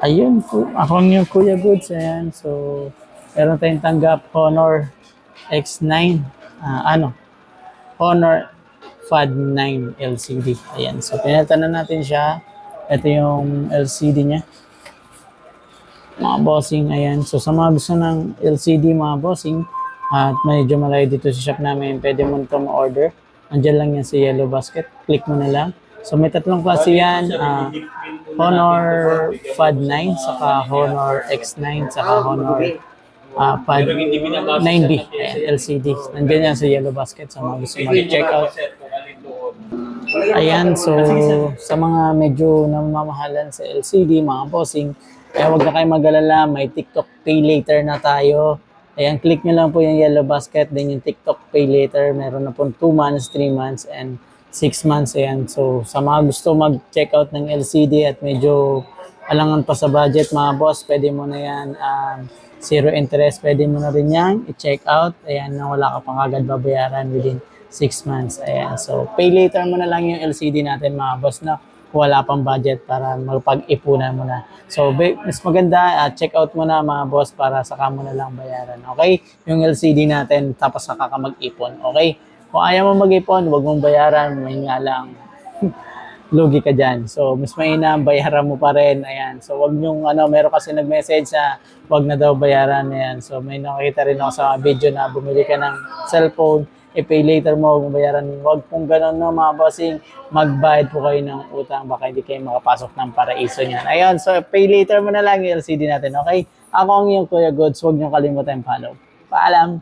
Ayun po, ako yung Kuya Goods. Ayan, so meron tayong tanggap Honor X9. Honor FAD 9 LCD. Ayan, so pinalitan na natin siya. Ito yung LCD niya. Mga bossing, ayan. So sa mga gusto ng LCD mga bossing, at medyo malayo dito sa shop namin, pwede mo ito ma-order. Andiyan lang yan sa Yellow Basket. Click mo na lang. So may tatlong klase yan. Honor FAD 9, saka Honor X9, saka Honor FAD 9B. Ayan, LCD. Nandiyan yan sa Yellow Basket. So mga gusto mag-check out. Ayan, so sa mga medyo namamahalan sa LCD, mga bossing, kaya huwag na kayo mag-alala, may TikTok Pay Later na tayo. Ayan, click nyo lang po yung Yellow Basket, then yung TikTok Pay Later, meron na po 2 months, 3 months, and 6 months. Ayan, so sa mga gusto mag-check out ng LCD at medyo alangan pa sa budget, mga boss, pwede mo na yan, zero interest, pwede mo na rin yan i-check out. Ayan, na wala ka pang agad babayaran within 6 months. Ayan. So, pay later mo na lang yung LCD natin mga boss na wala pang budget para magpag-ipunan mo na. So, mas maganda, check out mo na mga boss para saka mo na lang bayaran. Okay? Yung LCD natin tapos saka ka mag-ipon. Okay? Kung ayaw mo mag-ipon, huwag mong bayaran. May nga lang lugi ka dyan. So, mas mainam, bayaran mo pa rin. Ayan. So, wag nyong, meron kasi nag-message sa wag na daw bayaran. Ayan. So, may nakita rin ako sa video na bumili ka ng cellphone, i-pay later mo, huwag mong bayaran. Wag pong ganun, no, mga bossing. Magbayad po kayo ng utang, baka hindi kayo makapasok ng paraiso niyan. Ayan. So, pay later mo na lang yung LCD natin. Okay? Ako ang iyong Kuya Goods. Huwag nyo kalimutan follow. Paalam!